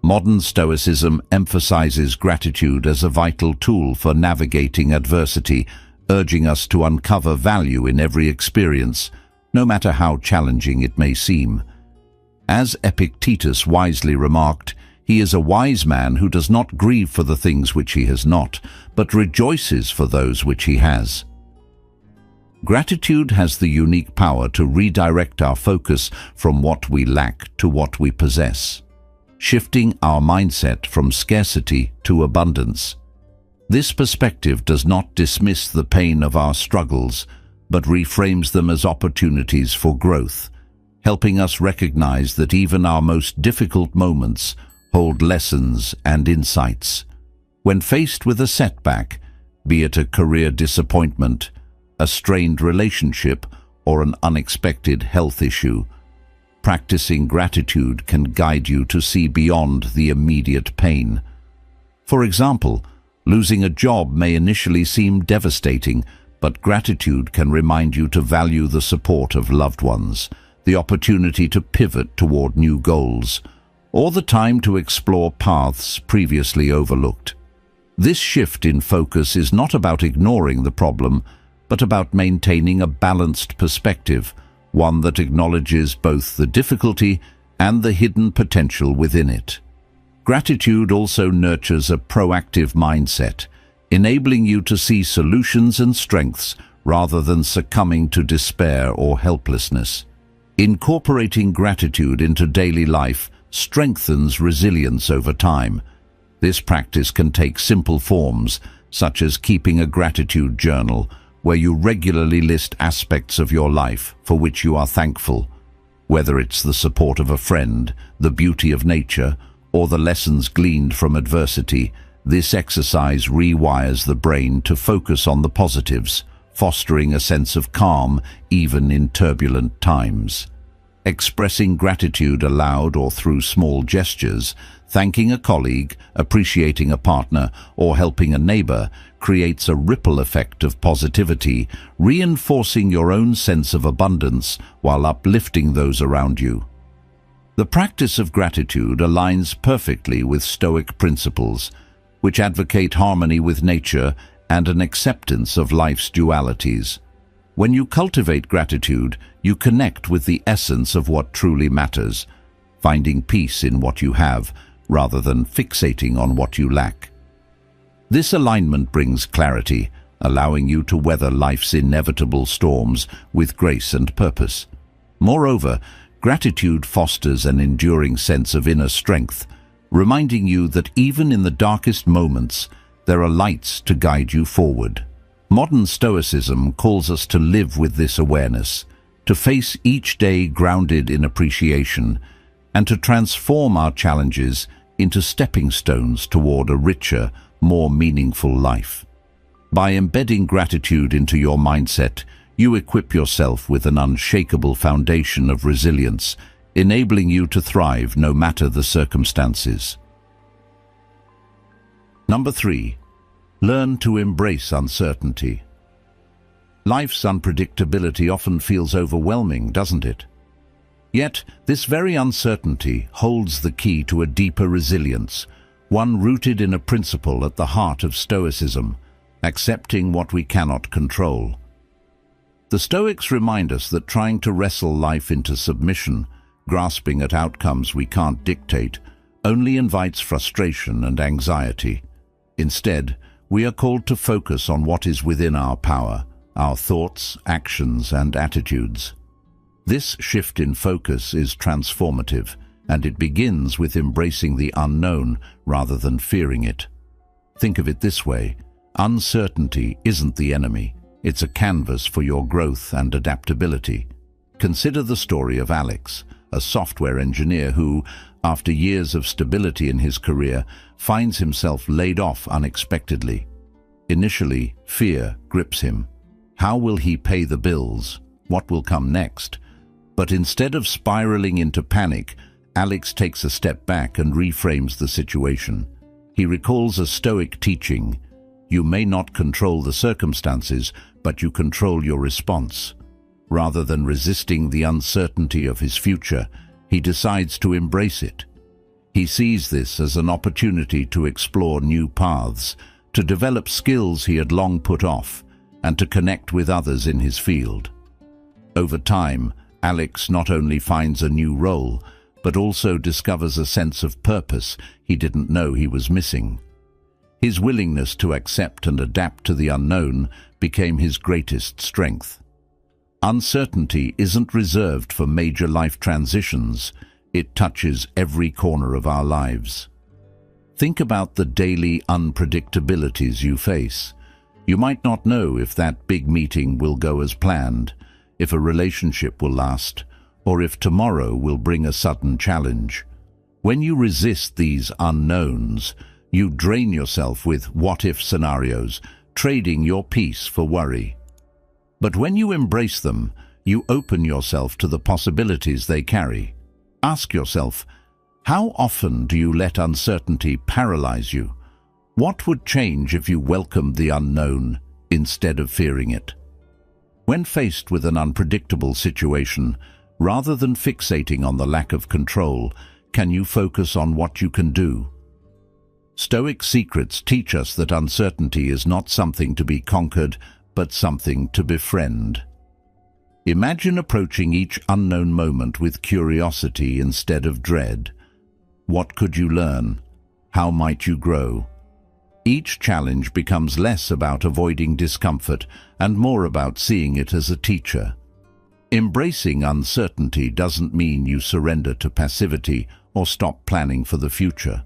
Speaker 1: Modern Stoicism emphasizes gratitude as a vital tool for navigating adversity, urging us to uncover value in every experience, no matter how challenging it may seem. As Epictetus wisely remarked, he is a wise man who does not grieve for the things which he has not, but rejoices for those which he has. Gratitude has the unique power to redirect our focus from what we lack to what we possess, shifting our mindset from scarcity to abundance. This perspective does not dismiss the pain of our struggles, but reframes them as opportunities for growth, helping us recognize that even our most difficult moments hold lessons and insights. When faced with a setback, be it a career disappointment, a strained relationship, or an unexpected health issue, practicing gratitude can guide you to see beyond the immediate pain. For example, losing a job may initially seem devastating, but gratitude can remind you to value the support of loved ones, the opportunity to pivot toward new goals, or the time to explore paths previously overlooked. This shift in focus is not about ignoring the problem, but about maintaining a balanced perspective, one that acknowledges both the difficulty and the hidden potential within it. Gratitude also nurtures a proactive mindset, enabling you to see solutions and strengths rather than succumbing to despair or helplessness. Incorporating gratitude into daily life strengthens resilience over time. This practice can take simple forms, such as keeping a gratitude journal, where you regularly list aspects of your life for which you are thankful. Whether it's the support of a friend, the beauty of nature, or the lessons gleaned from adversity, this exercise rewires the brain to focus on the positives, fostering a sense of calm even in turbulent times. Expressing gratitude aloud or through small gestures, thanking a colleague, appreciating a partner, or helping a neighbor creates a ripple effect of positivity, reinforcing your own sense of abundance while uplifting those around you. The practice of gratitude aligns perfectly with Stoic principles, which advocate harmony with nature and an acceptance of life's dualities. When you cultivate gratitude, you connect with the essence of what truly matters, finding peace in what you have rather than fixating on what you lack. This alignment brings clarity, allowing you to weather life's inevitable storms with grace and purpose. Moreover, gratitude fosters an enduring sense of inner strength, reminding you that even in the darkest moments, there are lights to guide you forward. Modern Stoicism calls us to live with this awareness, to face each day grounded in appreciation, and to transform our challenges into stepping stones toward a richer, more meaningful life. By embedding gratitude into your mindset, you equip yourself with an unshakable foundation of resilience, enabling you to thrive no matter the circumstances. Number 3. Learn to embrace uncertainty. Life's unpredictability often feels overwhelming, doesn't it? Yet, this very uncertainty holds the key to a deeper resilience, one rooted in a principle at the heart of Stoicism: accepting what we cannot control. The Stoics remind us that trying to wrestle life into submission, grasping at outcomes we can't dictate, only invites frustration and anxiety. Instead, we are called to focus on what is within our power, our thoughts, actions, and attitudes. This shift in focus is transformative, and it begins with embracing the unknown rather than fearing it. Think of it this way: uncertainty isn't the enemy, it's a canvas for your growth and adaptability. Consider the story of Alex, a software engineer who, after years of stability in his career, finds himself laid off unexpectedly. Initially, fear grips him. How will he pay the bills? What will come next? But instead of spiraling into panic, Alex takes a step back and reframes the situation. He recalls a Stoic teaching: you may not control the circumstances, but you control your response. Rather than resisting the uncertainty of his future, he decides to embrace it. He sees this as an opportunity to explore new paths, to develop skills he had long put off, and to connect with others in his field. Over time, Alex not only finds a new role, but also discovers a sense of purpose he didn't know he was missing. His willingness to accept and adapt to the unknown became his greatest strength. Uncertainty isn't reserved for major life transitions. It touches every corner of our lives. Think about the daily unpredictabilities you face. You might not know if that big meeting will go as planned, if a relationship will last, or if tomorrow will bring a sudden challenge. When you resist these unknowns, you drain yourself with what-if scenarios, trading your peace for worry. But when you embrace them, you open yourself to the possibilities they carry. Ask yourself, how often do you let uncertainty paralyze you? What would change if you welcomed the unknown instead of fearing it? When faced with an unpredictable situation, rather than fixating on the lack of control, can you focus on what you can do? Stoic secrets teach us that uncertainty is not something to be conquered, but something to befriend. Imagine approaching each unknown moment with curiosity instead of dread. What could you learn? How might you grow? Each challenge becomes less about avoiding discomfort and more about seeing it as a teacher. Embracing uncertainty doesn't mean you surrender to passivity or stop planning for the future.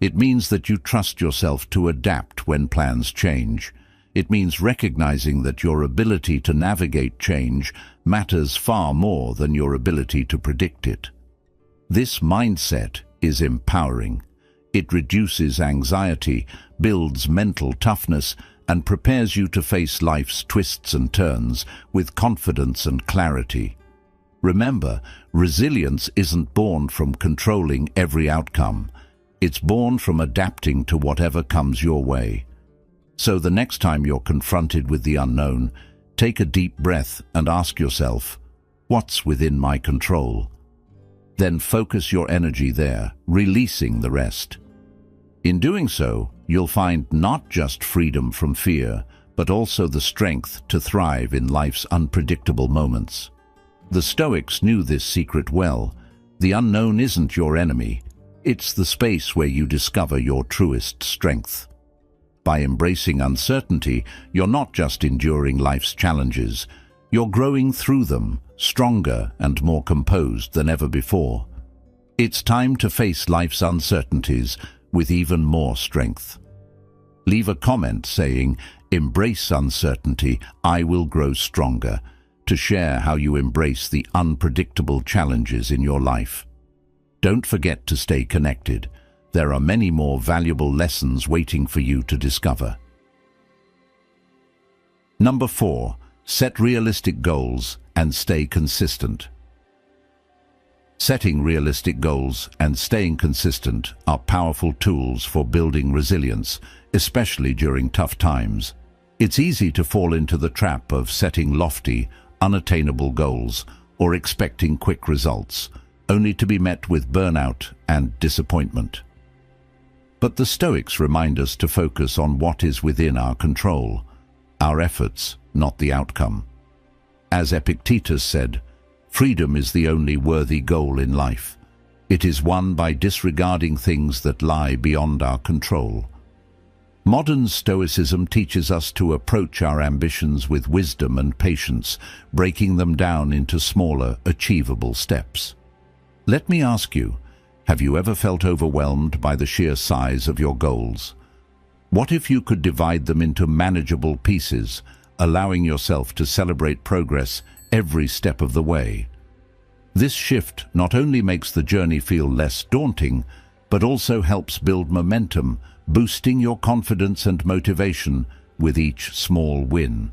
Speaker 1: It means that you trust yourself to adapt when plans change. It means recognizing that your ability to navigate change matters far more than your ability to predict it. This mindset is empowering. It reduces anxiety, builds mental toughness, and prepares you to face life's twists and turns with confidence and clarity. Remember, resilience isn't born from controlling every outcome. It's born from adapting to whatever comes your way. So the next time you're confronted with the unknown, take a deep breath and ask yourself, what's within my control? Then focus your energy there, releasing the rest. In doing so, you'll find not just freedom from fear, but also the strength to thrive in life's unpredictable moments. The Stoics knew this secret well. The unknown isn't your enemy. It's the space where you discover your truest strength. By embracing uncertainty, you're not just enduring life's challenges, you're growing through them, stronger and more composed than ever before. It's time to face life's uncertainties with even more strength. Leave a comment saying, "Embrace uncertainty, I will grow stronger," to share how you embrace the unpredictable challenges in your life. Don't forget to stay connected. There are many more valuable lessons waiting for you to discover. Number 4. Set realistic goals and stay consistent. Setting realistic goals and staying consistent are powerful tools for building resilience, especially during tough times. It's easy to fall into the trap of setting lofty, unattainable goals or expecting quick results, only to be met with burnout and disappointment. But the Stoics remind us to focus on what is within our control, our efforts, not the outcome. As Epictetus said, freedom is the only worthy goal in life. It is won by disregarding things that lie beyond our control. Modern Stoicism teaches us to approach our ambitions with wisdom and patience, breaking them down into smaller, achievable steps. Let me ask you, have you ever felt overwhelmed by the sheer size of your goals? What if you could divide them into manageable pieces, allowing yourself to celebrate progress every step of the way? This shift not only makes the journey feel less daunting, but also helps build momentum, boosting your confidence and motivation with each small win.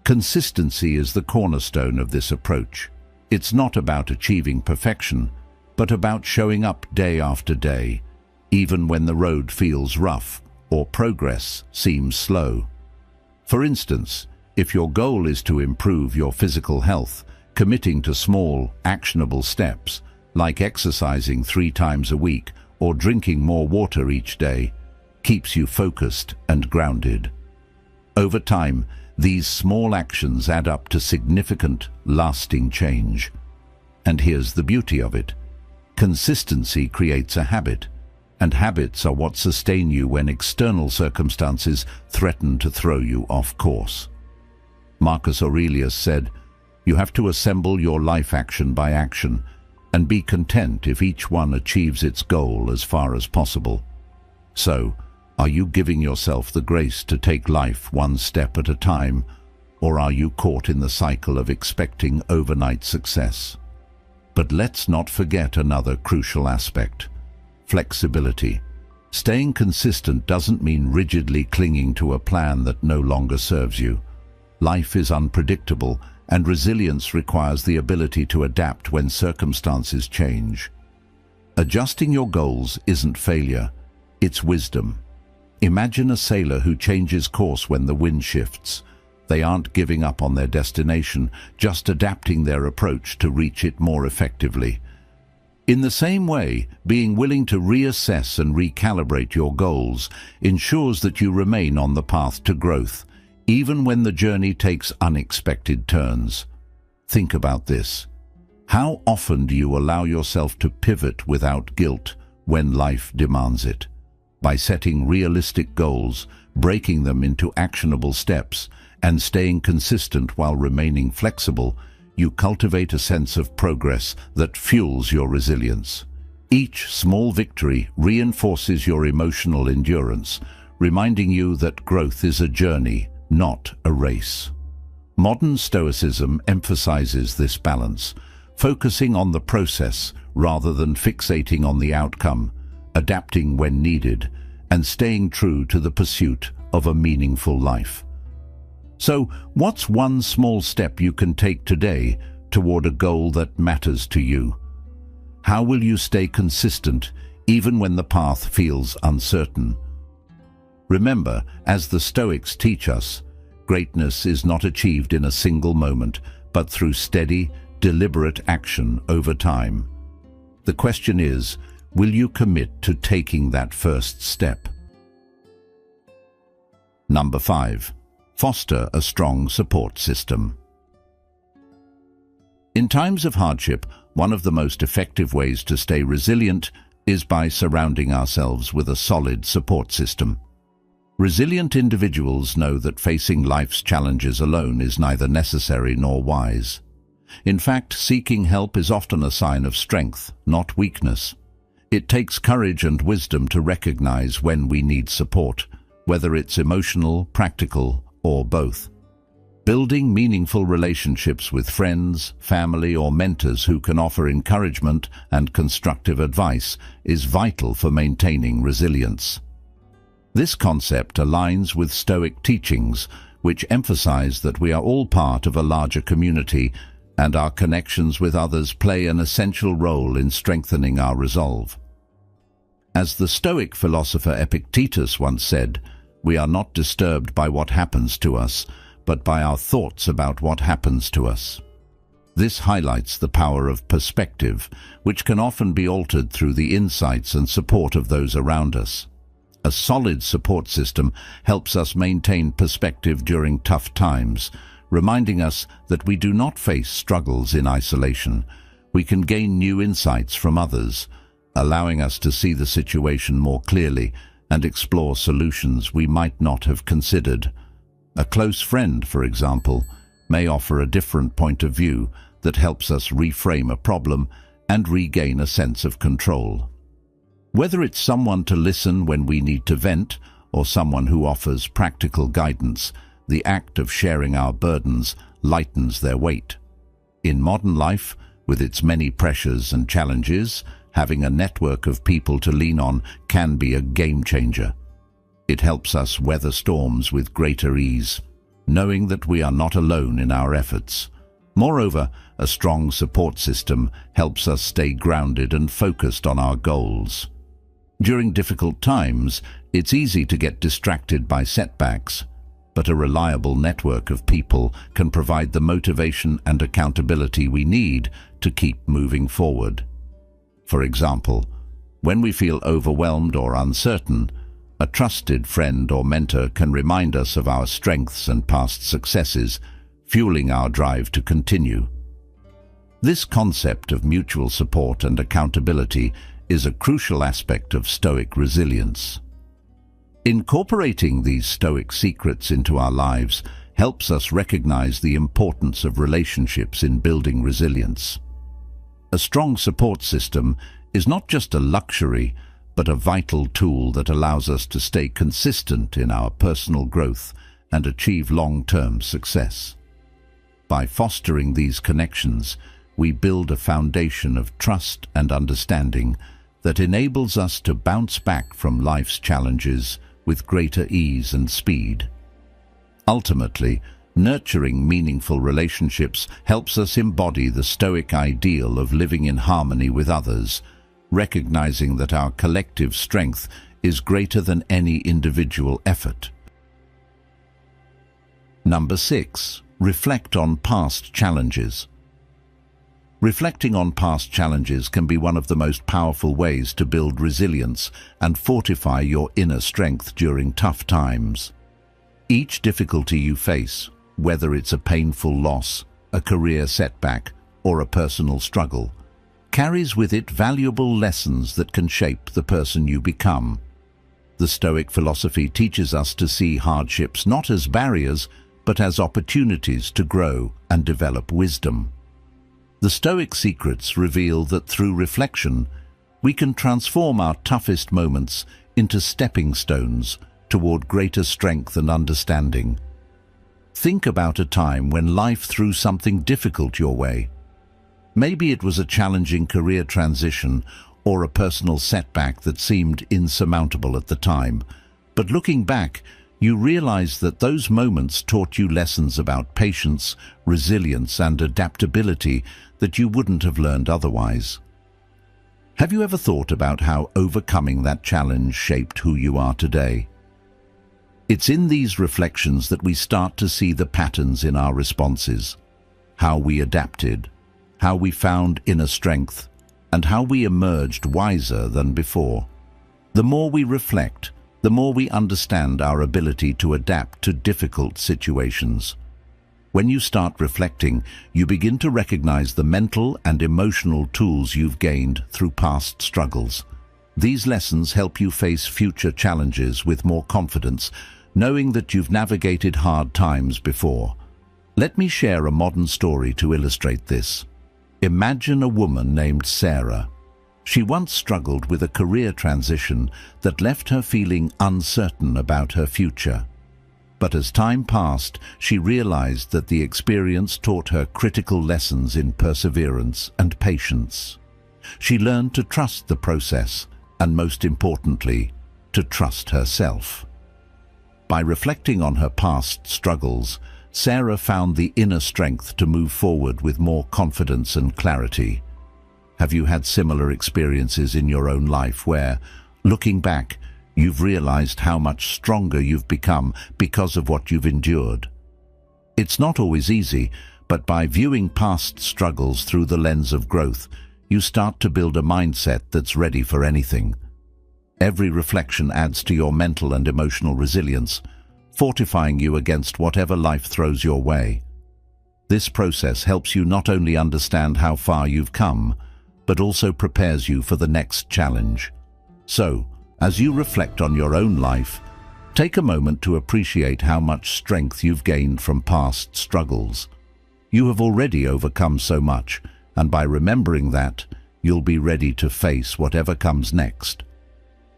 Speaker 1: Consistency is the cornerstone of this approach. It's not about achieving perfection, but about showing up day after day, even when the road feels rough or progress seems slow. For instance, if your goal is to improve your physical health, committing to small, actionable steps, like exercising 3 times a week or drinking more water each day, keeps you focused and grounded. Over time, these small actions add up to significant, lasting change. And here's the beauty of it. Consistency creates a habit, and habits are what sustain you when external circumstances threaten to throw you off course. Marcus Aurelius said, "You have to assemble your life action by action, and be content if each one achieves its goal as far as possible." So, are you giving yourself the grace to take life one step at a time, or are you caught in the cycle of expecting overnight success? But let's not forget another crucial aspect: flexibility. Staying consistent doesn't mean rigidly clinging to a plan that no longer serves you. Life is unpredictable, and resilience requires the ability to adapt when circumstances change. Adjusting your goals isn't failure, it's wisdom. Imagine a sailor who changes course when the wind shifts. They aren't giving up on their destination, just adapting their approach to reach it more effectively. In the same way, being willing to reassess and recalibrate your goals ensures that you remain on the path to growth, even when the journey takes unexpected turns. Think about this. How often do you allow yourself to pivot without guilt when life demands it? By setting realistic goals, breaking them into actionable steps, and staying consistent while remaining flexible, you cultivate a sense of progress that fuels your resilience. Each small victory reinforces your emotional endurance, reminding you that growth is a journey, not a race. Modern Stoicism emphasizes this balance, focusing on the process rather than fixating on the outcome, adapting when needed, and staying true to the pursuit of a meaningful life. So, what's one small step you can take today toward a goal that matters to you? How will you stay consistent even when the path feels uncertain? Remember, as the Stoics teach us, greatness is not achieved in a single moment, but through steady, deliberate action over time. The question is, will you commit to taking that first step? Number 5. Foster a strong support system. In times of hardship, one of the most effective ways to stay resilient is by surrounding ourselves with a solid support system. Resilient individuals know that facing life's challenges alone is neither necessary nor wise. In fact, seeking help is often a sign of strength, not weakness. It takes courage and wisdom to recognize when we need support, whether it's emotional, practical, or both. Building meaningful relationships with friends, family, or mentors who can offer encouragement and constructive advice is vital for maintaining resilience. This concept aligns with Stoic teachings, which emphasize that we are all part of a larger community, and our connections with others play an essential role in strengthening our resolve. As the Stoic philosopher Epictetus once said, "We are not disturbed by what happens to us, but by our thoughts about what happens to us." This highlights the power of perspective, which can often be altered through the insights and support of those around us. A solid support system helps us maintain perspective during tough times, reminding us that we do not face struggles in isolation. We can gain new insights from others, allowing us to see the situation more clearly and explore solutions we might not have considered. A close friend, for example, may offer a different point of view that helps us reframe a problem and regain a sense of control. Whether it's someone to listen when we need to vent or someone who offers practical guidance, the act of sharing our burdens lightens their weight. In modern life, with its many pressures and challenges, having a network of people to lean on can be a game changer. It helps us weather storms with greater ease, knowing that we are not alone in our efforts. Moreover, a strong support system helps us stay grounded and focused on our goals. During difficult times, it's easy to get distracted by setbacks, but a reliable network of people can provide the motivation and accountability we need to keep moving forward. For example, when we feel overwhelmed or uncertain, a trusted friend or mentor can remind us of our strengths and past successes, fueling our drive to continue. This concept of mutual support and accountability is a crucial aspect of Stoic resilience. Incorporating these Stoic secrets into our lives helps us recognize the importance of relationships in building resilience. A strong support system is not just a luxury, but a vital tool that allows us to stay consistent in our personal growth and achieve long-term success. By fostering these connections, we build a foundation of trust and understanding that enables us to bounce back from life's challenges with greater ease and speed. Ultimately, nurturing meaningful relationships helps us embody the Stoic ideal of living in harmony with others, recognizing that our collective strength is greater than any individual effort. Number 6. Reflect on past challenges. Reflecting on past challenges can be one of the most powerful ways to build resilience and fortify your inner strength during tough times. Each difficulty you face, whether it's a painful loss, a career setback, or a personal struggle, carries with it valuable lessons that can shape the person you become. The Stoic philosophy teaches us to see hardships not as barriers, but as opportunities to grow and develop wisdom. The Stoic secrets reveal that through reflection, We can transform our toughest moments into stepping stones toward greater strength and understanding. Think about a time when life threw something difficult your way. Maybe it was a challenging career transition or a personal setback that seemed insurmountable at the time. But looking back, you realize that those moments taught you lessons about patience, resilience, and adaptability that you wouldn't have learned otherwise. Have you ever thought about how overcoming that challenge shaped who you are today? It's in these reflections that we start to see the patterns in our responses, how we adapted, how we found inner strength, and how we emerged wiser than before. The more we reflect, the more we understand our ability to adapt to difficult situations. When you start reflecting, you begin to recognize the mental and emotional tools you've gained through past struggles. These lessons help you face future challenges with more confidence, knowing that you've navigated hard times before. Let me share a modern story to illustrate this. Imagine a woman named Sarah. She once struggled with a career transition that left her feeling uncertain about her future. But as time passed, she realized that the experience taught her critical lessons in perseverance and patience. She learned to trust the process, and most importantly, to trust herself. By reflecting on her past struggles, Sarah found the inner strength to move forward with more confidence and clarity. Have you had similar experiences in your own life where, looking back, you've realized how much stronger you've become because of what you've endured? It's not always easy, but by viewing past struggles through the lens of growth, you start to build a mindset that's ready for anything. Every reflection adds to your mental and emotional resilience, fortifying you against whatever life throws your way. This process helps you not only understand how far you've come, but also prepares you for the next challenge. So, as you reflect on your own life, take a moment to appreciate how much strength you've gained from past struggles. You have already overcome so much, and by remembering that, you'll be ready to face whatever comes next.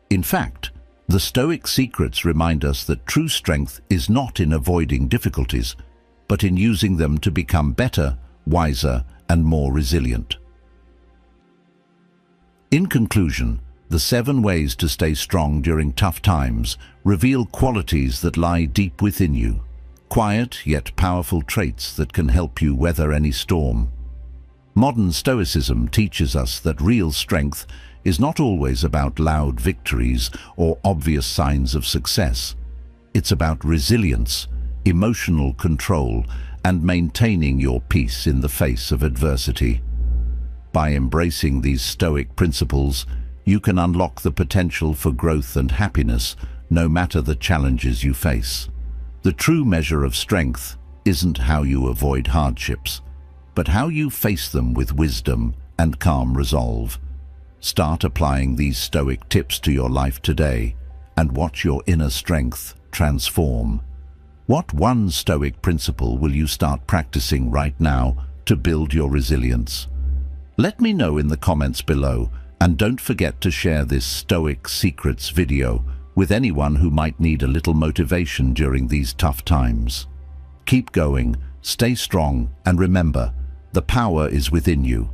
Speaker 1: In fact, the Stoic secrets remind us that true strength is not in avoiding difficulties, but in using them to become better, wiser, and more resilient. In conclusion, the 7 ways to stay strong during tough times reveal qualities that lie deep within you, quiet yet powerful traits that can help you weather any storm. Modern Stoicism teaches us that real strength is not always about loud victories or obvious signs of success. It's about resilience, emotional control, and maintaining your peace in the face of adversity. By embracing these Stoic principles, you can unlock the potential for growth and happiness, no matter the challenges you face. The true measure of strength isn't how you avoid hardships, but how you face them with wisdom and calm resolve. Start applying these Stoic tips to your life today and watch your inner strength transform. What one Stoic principle will you start practicing right now to build your resilience? Let me know in the comments below, and don't forget to share this Stoic Secrets video with anyone who might need a little motivation during these tough times. Keep going, stay strong, and remember, the power is within you.